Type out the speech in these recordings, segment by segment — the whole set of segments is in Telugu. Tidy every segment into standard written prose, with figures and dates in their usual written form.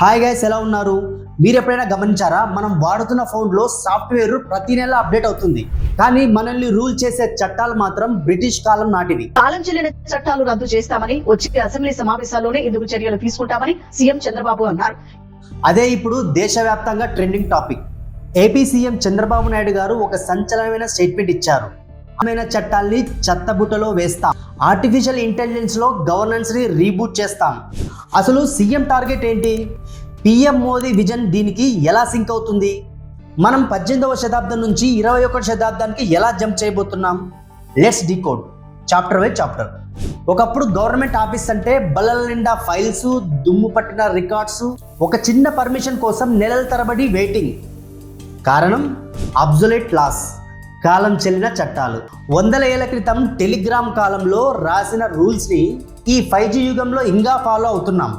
హాయ్ గైస్, ఎలా ఉన్నారు? మీరు ఎప్పుడైనా గమనించారా? మనం వాడుతున్న ఫోన్లో సాఫ్ట్వేర్ ప్రతి నెల అప్డేట్ అవుతుంది, కానీ మనల్ని రూల్ చేసే చట్టాలు మాత్రం బ్రిటిష్ కాలం నాటివి. కాలం చెల్లిన చట్టాలు రద్దు చేస్తామని వచ్చే అసెంబ్లీ సమావేశాల్లోనే ఇందుకు చర్యలు తీసుకుంటామని సీఎం చంద్రబాబు అన్నారు. అదే ఇప్పుడు దేశవ్యాప్తంగా trending topic. AP CM Chandrababu Naidu గారు ఒక సంచలనమైన స్టేట్మెంట్ ఇచ్చారు. చట్టాల్ని చెత్తబుట్టలో వేస్తాం, ఆర్టిఫిషియల్ ఇంటెలిజెన్స్ లో గవర్నెన్స్ ని రీబూట్ చేస్తాం. అసలు సీఎం టార్గెట్ ఏంటి? పిఎం మోదీ విజన్ దీనికి ఎలా సింక్ అవుతుంది? మనం 18వ శతాబ్దం నుంచి 21వ శతాబ్దానికి ఎలా జంప్ చేయబోతున్నాం? Let's decode chapter by chapter. ఒకప్పుడు గవర్నమెంట్ ఆఫీస్ అంటే బల్లల నిండా ఫైల్స్, దుమ్ము పట్టిన రికార్డ్స్, ఒక చిన్న పర్మిషన్ కోసం నెలల తరబడి వెయిటింగ్. కారణం అబ్సొల్యూట్ లాస్, కాలం చెల్లిన చట్టాలు. 100 ఏళ్ల క్రితం టెలిగ్రామ్ కాలంలో రాసిన రూల్స్ని ఈ 5G యుగంలో ఇంకా ఫాలో అవుతున్నాం.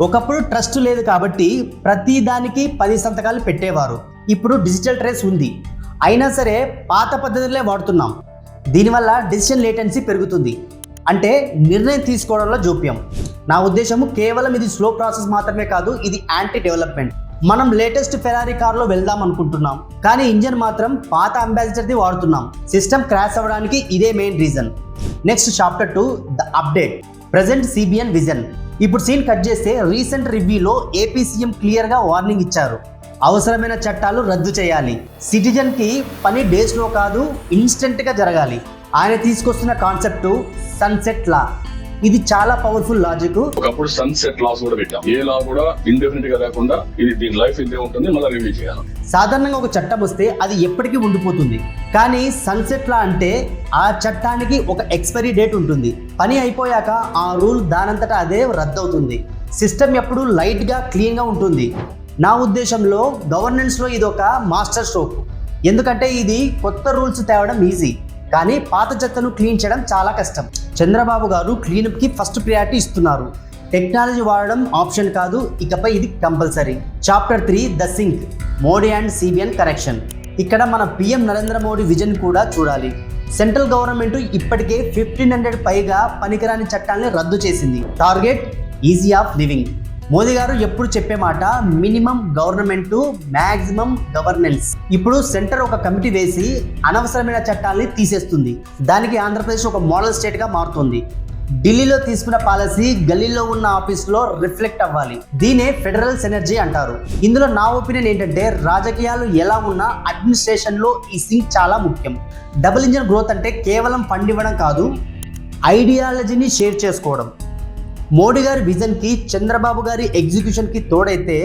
ఒకప్పుడు ట్రస్ట్ లేదు కాబట్టి ప్రతి దానికి 10 సంతకాలు పెట్టేవారు. ఇప్పుడు డిజిటల్ ట్రేస్ ఉంది, అయినా సరే పాత పద్ధతులే వాడుతున్నాం. దీనివల్ల డెసిషన్ లేటెన్సీ పెరుగుతుంది, అంటే నిర్ణయం తీసుకోవడంలో జోప్యం. నా ఉద్దేశము కేవలం ఇది స్లో ప్రాసెస్ మాత్రమే కాదు, ఇది యాంటీ డెవలప్మెంట్. మనం లేటెస్ట్ ఫెరారీ కార్లో వెళ్దాం అనుకుంటున్నాం, కానీ ఇంజన్ మాత్రం పాత అంబాసిడర్ది వాడుతున్నాం. సిస్టమ్ క్రాష్ అవ్వడానికి ఇదే main reason. Next chapter 2, the update present CBN vision. ఇప్పుడు సీన్ కట్ చేస్తే రీసెంట్ రివ్యూలో ఏపీ సీఎం క్లియర్గా వార్నింగ్ ఇచ్చారు. అవసరమైన చట్టాలు రద్దు చేయాలి. సిటిజన్కి పని డేస్లో కాదు, ఇన్స్టెంట్గా జరగాలి. ఆయన తీసుకొస్తున్న కాన్సెప్ట్ సన్సెట్ లా. ఇది చాలా పవర్ఫుల్ లాజిక్. ఒకప్పుడు సన్సెట్ లాస్ కూడా పెట్టాం. ఏ లా కూడా ఇండెఫినిట్ గా లేకుండా ఇది దీని లైఫ్ ఇంతే ఉంటుంది, మళ్ళీ రివ్యూ చేయాలి. సాధారణంగా ఒక చట్టం వస్తే అది ఎప్పటికీ ఉండిపోతుంది, కానీ సన్సెట్ లా అంటే ఆ చట్టానికి ఒక ఎక్స్పైరీ డేట్ ఉంటుంది. పని అయిపోయాక ఆ రూల్ దానంతటా అదే రద్దవుతుంది. సిస్టమ్ ఎప్పుడు లైట్గా క్లీన్గా ఉంటుంది. నా ఉద్దేశంలో గవర్నెన్స్లో ఇది ఒక మాస్టర్ స్ట్రోక్. ఎందుకంటే ఇది కొత్త రూల్స్ తేవడం ఈజీ, కానీ పాత చెత్తను క్లీన్ చేయడం చాలా కష్టం. చంద్రబాబు గారు క్లీనప్కి ఫస్ట్ ప్రియారిటీ ఇస్తున్నారు. టెక్నాలజీ వాడడం ఆప్షన్ కాదు, ఇకపై ఇది compulsory. Chapter 3, the sync Modi and CBN correction. ఇక్కడ మన పిఎం నరేంద్ర మోడీ విజన్ కూడా చూడాలి. సెంట్రల్ గవర్నమెంట్ ఇప్పటికే 1500 పైగా పనికిరాని చట్టాలని రద్దు చేసింది. Target easy of living. Modi గారు ఎప్పుడు చెప్పే మాట మినిమం గవర్నమెంట్, మ్యాక్సిమం గవర్నెన్స్. ఇప్పుడు సెంటర్ ఒక కమిటీ వేసి అనవసరమైన చట్టాలని తీసేస్తుంది. దానికి ఆంధ్రప్రదేశ్ ఒక మోడల్ స్టేట్గా మారుతుంది. ఢిల్లీలో తీసుకున్న పాలసీ గల్లీలో ఉన్న ఆఫీస్లో రిఫ్లెక్ట్ అవ్వాలి. దీనే ఫెడరల్ సినర్జీ అంటారు. ఇందులో నా ఒపీనియన్ ఏంటంటే రాజకీయాలు ఎలా ఉన్నా అడ్మినిస్ట్రేషన్లో ఈ సింక్ చాలా ముఖ్యం. డబుల్ ఇంజన్ గ్రోత్ అంటే కేవలం ఫండ్ ఇవ్వడం కాదు, ఐడియాలజీని షేర్ చేసుకోవడం. మోడీ గారి విజన్కి చంద్రబాబు గారి ఎగ్జిక్యూషన్కి తోడైతే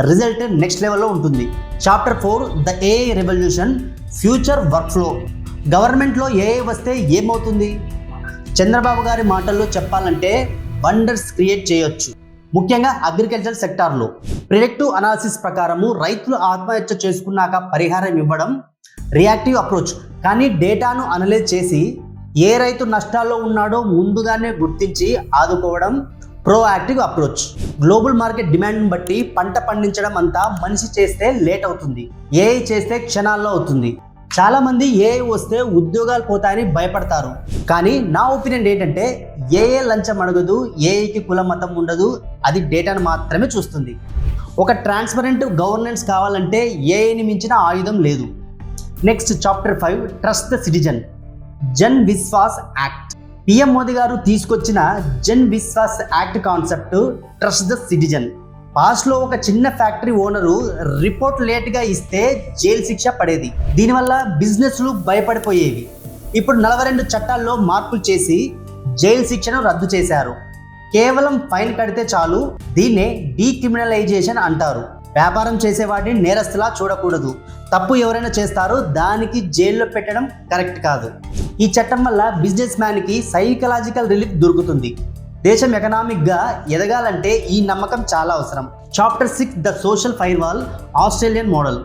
రిజల్ట్ నెక్స్ట్ లెవెల్లో ఉంటుంది. Chapter 4, the AI revolution future work flow. గవర్నమెంట్లో ఏఐ వస్తే ఏమవుతుంది? చంద్రబాబు గారి మాటల్లో చెప్పాలంటే వండర్స్ క్రియేట్ చేయొచ్చు. ముఖ్యంగా అగ్రికల్చర్ సెక్టార్లో ప్రిడిక్టివ్ అనాలిసిస్ ప్రకారము రైతులు ఆత్మహత్య చేసుకున్నాక పరిహారం ఇవ్వడం రియాక్టివ్ అప్రోచ్. కానీ డేటాను అనలైజ్ చేసి ఏ రైతు నష్టాల్లో ఉన్నాడో ముందుగానే గుర్తించి ఆదుకోవడం ప్రోయాక్టివ్ అప్రోచ్. గ్లోబల్ మార్కెట్ డిమాండ్ని బట్టి పంట పండించడం అంతా మనిషి చేస్తే లేట్ అవుతుంది, ఏఐ చేస్తే క్షణాల్లో అవుతుంది. చాలామంది ఏఐ వస్తే ఉద్యోగాలు పోతాయని భయపడతారు, కానీ నా ఒపీనియన్ ఏంటంటే ఏఐ లంచం అడగదు, ఏఐకి కుల మతం ఉండదు, అది డేటాను మాత్రమే చూస్తుంది. ఒక ట్రాన్స్పరెంట్ గవర్నెన్స్ కావాలంటే ఏఐని మించిన ఆయుధం లేదు. Next chapter 5, trust the citizen Jan Vishwas act. PM Modi గారు తీసుకొచ్చిన Jan Vishwas act concept trust the citizen. పాస్ట్లో ఒక చిన్న ఫ్యాక్టరీ ఓనరు రిపోర్ట్ లేట్గా ఇస్తే జైలు శిక్ష పడేది. దీనివల్ల బిజినెస్లు భయపడిపోయేవి. ఇప్పుడు 42 చట్టాల్లో మార్పులు చేసి జైలు శిక్షను రద్దు చేశారు. కేవలం ఫైన్ కడితే చాలు. దీన్నే డీక్రిమినలైజేషన్ అంటారు. వ్యాపారం చేసేవాడిని నేరస్తులా చూడకూడదు. తప్పు ఎవరైనా చేస్తారో దానికి జైల్లో పెట్టడం కరెక్ట్ కాదు. ఈ చట్టం వల్ల బిజినెస్ మ్యాన్కి సైకలాజికల్ రిలీఫ్ దొరుకుతుంది. దేశం ఎకనామిక్గా ఎదగాలంటే ఈ నమ్మకం చాలా అవసరం. Chapter 6, the social fire wall Australian model.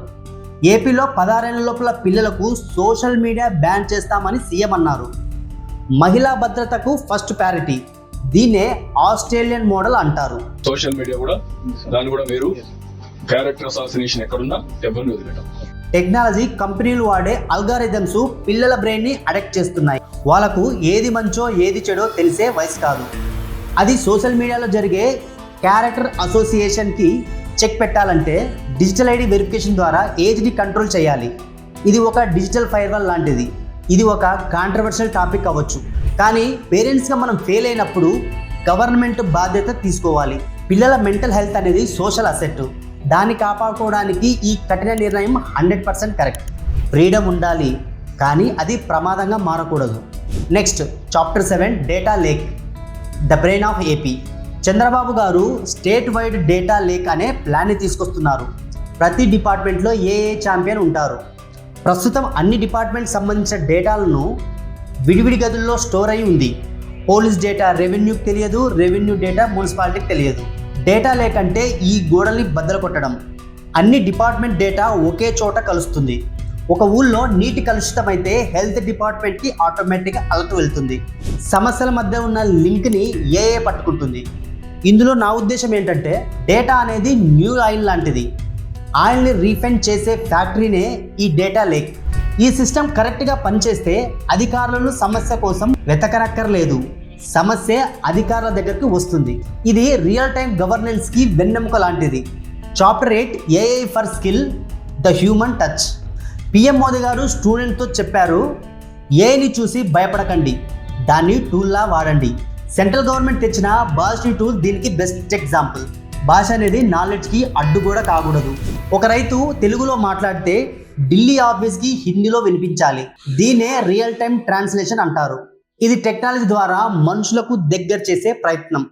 ఏపీలో 16 ఏళ్ల లోపల పిల్లలకు సోషల్ మీడియా బ్యాన్ చేస్తామని సీఎం అన్నారు. మహిళా భద్రతకు ఫస్ట్ ప్యారిటీ. దీన్నే ఆస్ట్రేలియన్ మోడల్ అంటారు. సోషల్ మీడియా కూడా దాన్ని కూడా మీరు క్యారెక్టర్ అసాసినేషన్ ఎక్కడున్నా ఎవరిని వదిలేయడం. టెక్నాలజీ కంపెనీలు వాడే అల్గారిథమ్స్ పిల్లల బ్రెయిన్ని అడెక్ట్ చేస్తున్నాయి. వాళ్ళకు ఏది మంచో ఏది చెడో తెలిసే వయసు కాదు. అది సోషల్ మీడియాలో జరిగే క్యారెక్టర్ అసోసియేషన్కి చెక్ పెట్టాలంటే డిజిటల్ ఐడి వెరిఫికేషన్ ద్వారా ఏజ్ని కంట్రోల్ చేయాలి. ఇది ఒక డిజిటల్ ఫైర్వాల్ లాంటిది. ఇది ఒక కాంట్రవర్షియల్ టాపిక్ అవ్వచ్చు, కానీ పేరెంట్స్గా మనం ఫెయిల్ అయినప్పుడు గవర్నమెంట్ బాధ్యత తీసుకోవాలి. పిల్లల మెంటల్ హెల్త్ అనేది సోషల్ అసెట్. దాన్ని కాపాడుకోవడానికి ఈ కఠిన నిర్ణయం 100% కరెక్ట్. ఫ్రీడమ్ ఉండాలి, కానీ అది ప్రమాదంగా మారకూడదు. Next chapter 7 data lake, the brain of AP. Chandrababu గారు స్టేట్ వైడ్ డేటా లేక్ అనే ప్లాన్ని తీసుకొస్తున్నారు. ప్రతి డిపార్ట్మెంట్లో ఏ ఛాంపియన్ ఉంటారు. ప్రస్తుతం అన్ని డిపార్ట్మెంట్ సంబంధించిన డేటాలను విడివిడి గదుల్లో స్టోర్ అయి ఉంది. పోలీస్ డేటా రెవెన్యూకి తెలియదు, రెవెన్యూ డేటా మున్సిపాలిటీకి తెలియదు. డేటా లేక్ అంటే ఈ గోడల్ని బద్దలు కొట్టడం. అన్ని డిపార్ట్మెంట్ డేటా ఒకే చోట కలుస్తుంది. ఒక ఊళ్ళో నీటి కలుషితమైతే హెల్త్ డిపార్ట్మెంట్కి ఆటోమేటిక్గా అలర్ట్ వెళ్తుంది. సమస్యల మధ్య ఉన్న లింక్ని ఏఏ పట్టుకుంటుంది. ఇందులో నా ఉద్దేశం ఏంటంటే, డేటా అనేది న్యూ ఆయిల్ లాంటిది. ఆయిల్ని రీఫైన్ చేసే ఫ్యాక్టరీనే ఈ డేటా లేక్. ఈ సిస్టమ్ కరెక్ట్గా పనిచేస్తే అధికారులను సమస్య కోసం వెతకనక్కర్లేదు. సమస్య అధికారుల దగ్గరికి వస్తుంది. ఇది రియల్ టైం గవర్నెన్స్కి వెన్నెముక లాంటిది. Chapter 8 AI for skill, the human touch. PM Modi గారు స్టూడెంట్తో చెప్పారు, ఏఐని చూసి భయపడకండి, దాన్ని టూల్లా వాడండి. సెంట్రల్ గవర్నమెంట్ తెచ్చిన భాషని టూల్ దీనికి బెస్ట్ ఎగ్జాంపుల్. భాష అనేది నాలెడ్జ్కి అడ్డు కూడా కాకూడదు. ఒక రైతు తెలుగులో మాట్లాడితే ఢిల్లీ ఆఫీస్కి హిందీలో వినిపించాలి. దీన్నే రియల్ టైం ట్రాన్స్లేషన్ అంటారు. ఇది టెక్నాలజీ ద్వారా మనుషులకు దగ్గర చేసే ప్రయత్నం.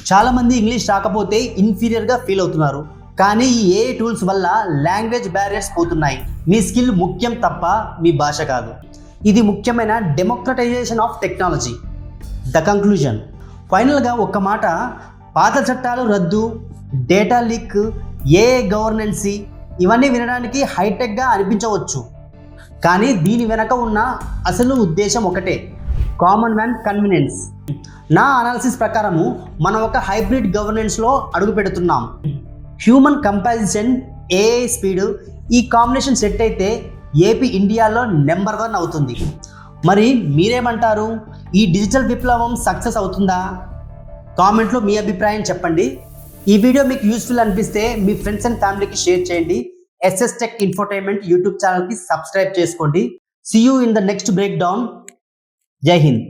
చాలామంది ఇంగ్లీష్ రాకపోతే ఇన్ఫీరియర్గా ఫీల్ అవుతున్నారు, కానీ ఈ ఏఐ టూల్స్ వల్ల లాంగ్వేజ్ బ్యారియర్స్ పోతున్నాయి. మీ స్కిల్ ముఖ్యం తప్ప మీ భాష కాదు. ఇది ముఖ్యమైన democratisation of technology. The conclusion. ఫైనల్గా ఒక్క మాట, పాత చట్టాలు రద్దు, డేటా లీక్, ఏఐ గవర్నెన్సీ ఇవన్నీ వినడానికి హైటెక్గా అనిపించవచ్చు, కానీ దీని వెనక ఉన్న అసలు ఉద్దేశం ఒకటే, కామన్ మ్యాన్ కన్వీనియన్స్. నా అనాలిసిస్ ప్రకారము మనం ఒక హైబ్రిడ్ గవర్నెన్స్లో అడుగు పెడుతున్నాం. హ్యూమన్ కంపారిజన్, ఏఐ స్పీడ్, ఈ కాంబినేషన్ సెట్ అయితే ఏపీ ఇండియాలో నెంబర్ 1 అవుతుంది. మరి మీరేమంటారు? ఈ డిజిటల్ విప్లవం సక్సెస్ అవుతుందా? కామెంట్లో మీ అభిప్రాయం చెప్పండి. ఈ వీడియో మీకు యూస్ఫుల్ అనిపిస్తే మీ ఫ్రెండ్స్ అండ్ ఫ్యామిలీకి షేర్ చేయండి. ఎస్ఎస్ టెక్ ఇన్ఫోటైన్మెంట్ యూట్యూబ్ ఛానల్కి సబ్స్క్రైబ్ చేసుకోండి. See you in the next break down. జై హింద్.